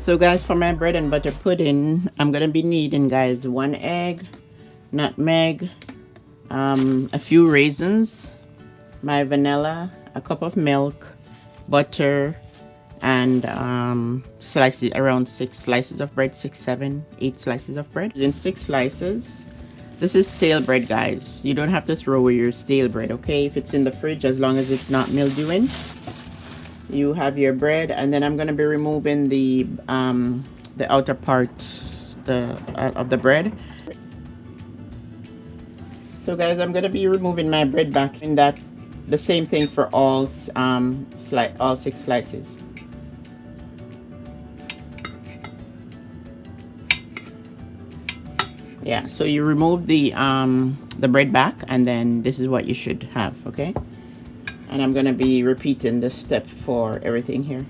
So guys, for my bread and butter pudding, I'm gonna be needing, guys, 1 egg, nutmeg, a few raisins, my vanilla, a cup of milk, butter, and slices, around 6 slices of bread, 6, 7, 8 slices of bread. In 6 slices. This is stale bread, guys. You don't have to throw away your stale bread, okay? If it's in the fridge, as long as it's not mildewing. You have your bread, and then I'm gonna be removing the outer part of the bread. So guys, I'm gonna be removing my bread back in that. The same thing for all 6 slices. Yeah, so you remove the bread back, and then this is what you should have, okay? And I'm gonna be repeating this step for everything here.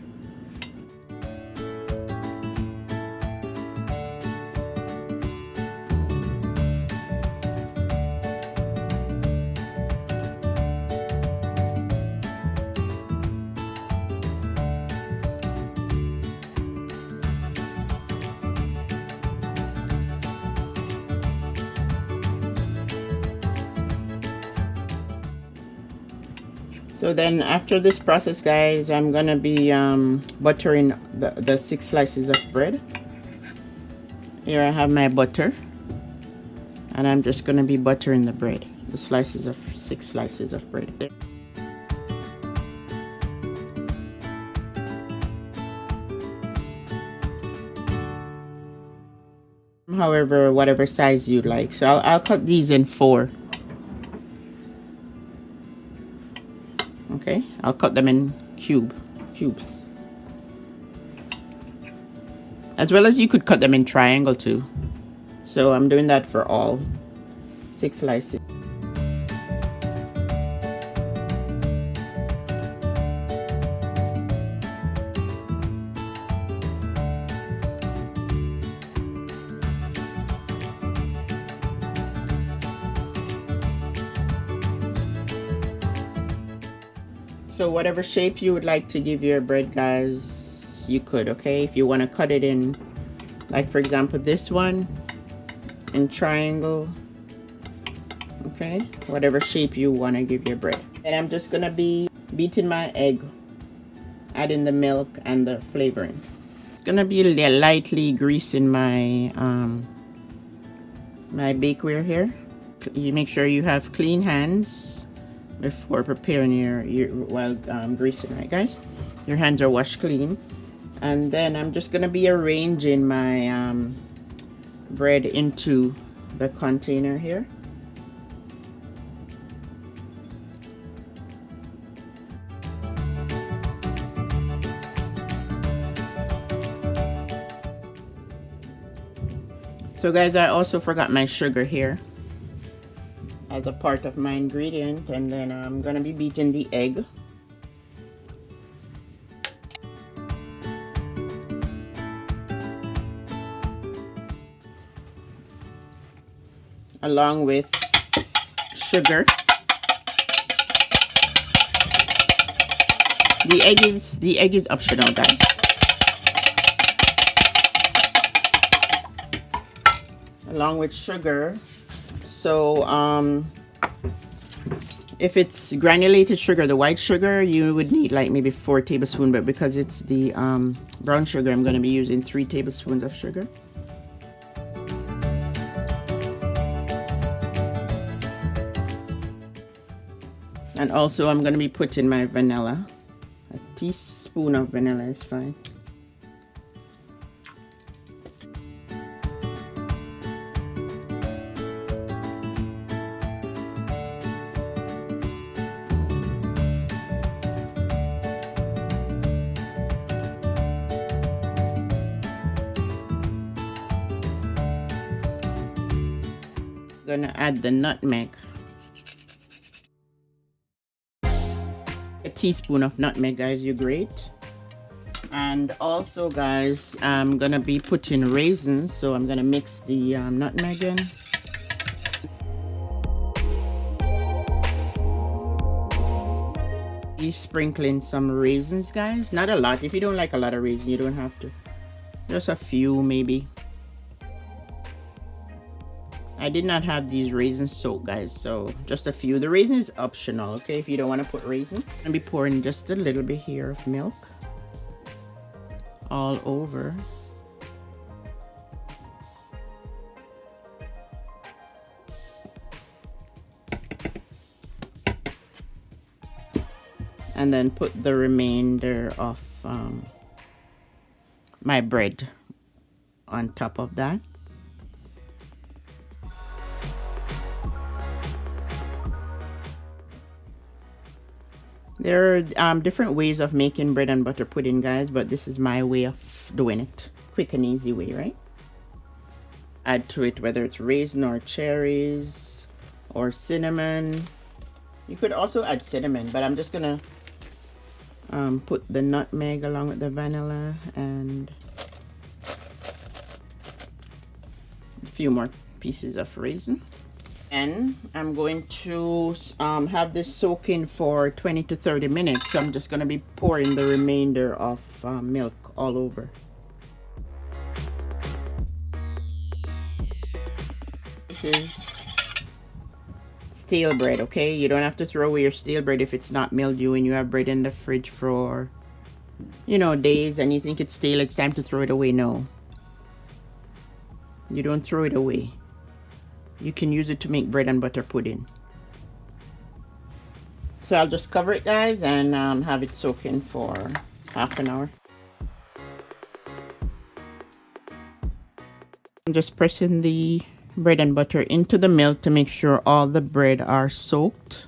So then after this process, guys, I'm gonna be buttering the 6 slices of bread. Here I have my butter, and I'm just gonna be buttering the bread, the 6 slices of bread there. However, whatever size you like. So I'll cut these in 4. Okay, I'll cut them in cubes. As well as you could cut them in triangle too. So I'm doing that for all 6 slices. So whatever shape you would like to give your bread, guys, you could, okay? If you want to cut it in, like for example this one, in triangle, okay? Whatever shape you want to give your bread. And I'm just gonna be beating my egg, adding the milk and the flavoring. It's gonna be lightly greasing my my bakeware here. You make sure you have clean hands before preparing your while greasing, right, guys? Your hands are washed clean. And then I'm just gonna be arranging my bread into the container here. So guys, I also forgot my sugar here as a part of my ingredient, and then I'm gonna be beating the egg. Along with sugar. The egg is optional, guys. Along with sugar. So if it's granulated sugar, the white sugar, you would need like maybe 4 tablespoons, but because it's the brown sugar, I'm going to be using 3 tablespoons of sugar. And also I'm going to be putting my vanilla. A teaspoon of vanilla is fine. Gonna add the nutmeg. A teaspoon of nutmeg, guys, you grate. And also, guys, I'm gonna be putting raisins, so I'm gonna mix the nutmeg in. Be sprinkling some raisins, guys. Not a lot. If you don't like a lot of raisins, you don't have to. Just a few maybe. I did not have these raisins soaked, guys, so just a few. The raisin is optional, okay, if you don't want to put raisin. I'm gonna be pouring just a little bit here of milk all over. And then put the remainder of my bread on top of that. There are different ways of making bread and butter pudding, guys, but this is my way of doing it. Quick and easy way, right? Add to it whether it's raisin or cherries or cinnamon. You could also add cinnamon, but I'm just gonna put the nutmeg along with the vanilla and a few more pieces of raisin. And I'm going to have this soaking for 20 to 30 minutes. So I'm just going to be pouring the remainder of milk all over. This is stale bread, okay? You don't have to throw away your stale bread if it's not mildew and you have bread in the fridge for, you know, days and you think it's stale, it's time to throw it away. No. You don't throw it away. You can use it to make bread and butter pudding. So I'll just cover it, guys, and have it soaking for half an hour. I'm just pressing the bread and butter into the milk to make sure all the bread are soaked.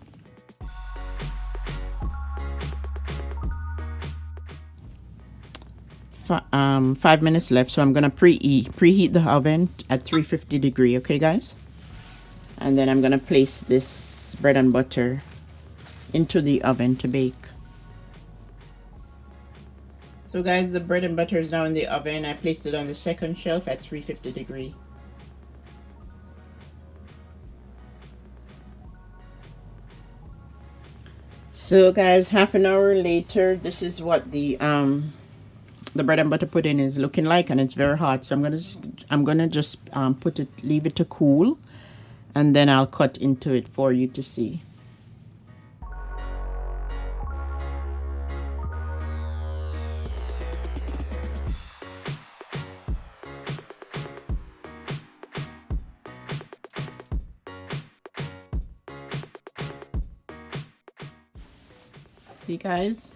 Five minutes left, so I'm gonna preheat the oven at 350 degree, okay, guys? And then I'm gonna place this bread and butter into the oven to bake. So guys, the bread and butter is now in the oven. I placed it on the second shelf at 350 degree. So guys, half an hour later, this is what the bread and butter pudding is looking like, and it's very hot. So I'm gonna just leave it to cool, and then I'll cut into it for you to see. See guys,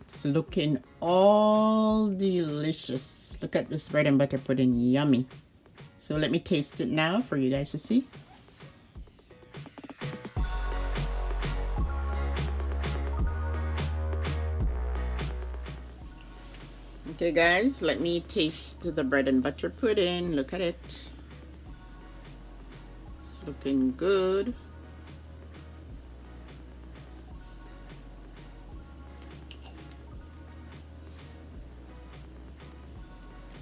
it's looking all delicious. Look at this bread and butter pudding, yummy. So let me taste it now for you guys to see. Okay guys, let me taste the bread and butter pudding. Look at it. It's looking good.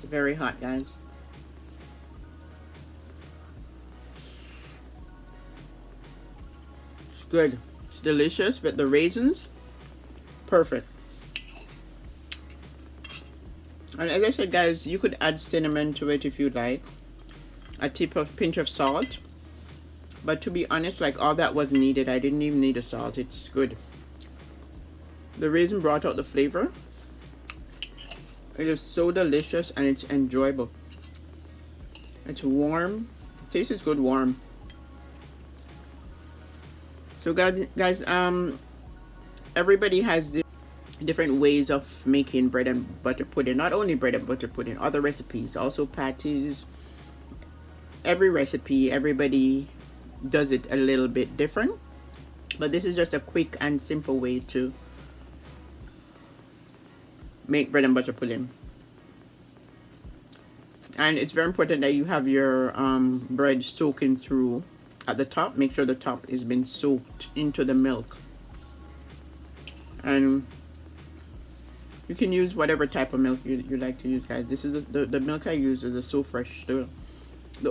It's very hot, guys. It's good. It's delicious, but the raisins, perfect. And as I said, guys, you could add cinnamon to it if you like. A pinch of salt. But to be honest, like, all that was needed. I didn't even need the salt. It's good. The raisin brought out the flavor. It is so delicious and it's enjoyable. It's warm. Tastes is good warm. So guys, everybody has different ways of making bread and butter pudding. Not only bread and butter pudding, other recipes, also patties. Every recipe, everybody does it a little bit different, but this is just a quick and simple way to make bread and butter pudding. And it's very important that you have your bread soaking through at the top. Make sure the top has been soaked into the milk. And you can use whatever type of milk you like to use, guys. This is the milk I use is a So Fresh, the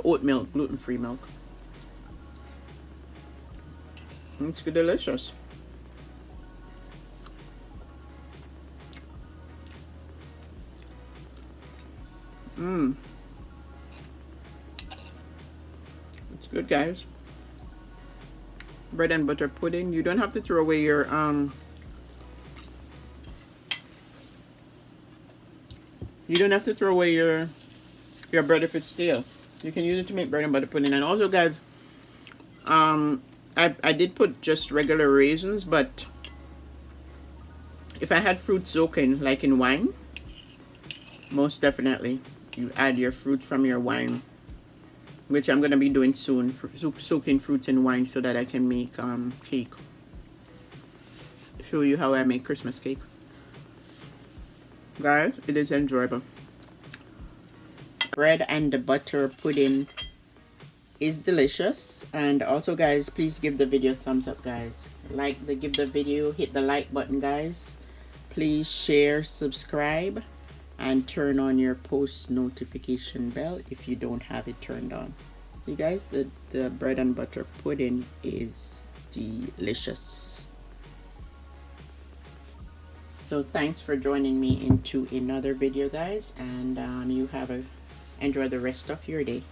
oat milk, gluten-free milk. It's delicious. Mmm. It's good, guys. Bread and butter pudding. You don't have to throw away your you don't have to throw away your bread if it's stale. You can use it to make bread and butter pudding. And also, guys, I did put just regular raisins, but if I had fruit soaking like in wine, most definitely you add your fruit from your wine, which I'm gonna be doing soon, soaking fruits in wine so that I can make cake. Show you how I make Christmas cake. Guys, it is enjoyable. Bread and the butter pudding is delicious. And also, guys, please give the video a thumbs up, guys. Give the video, hit the like button, guys. Please share, subscribe, and turn on your post notification bell if you don't have it turned on. You guys, the bread and butter pudding is delicious. So thanks for joining me into another video, guys, and you enjoy the rest of your day.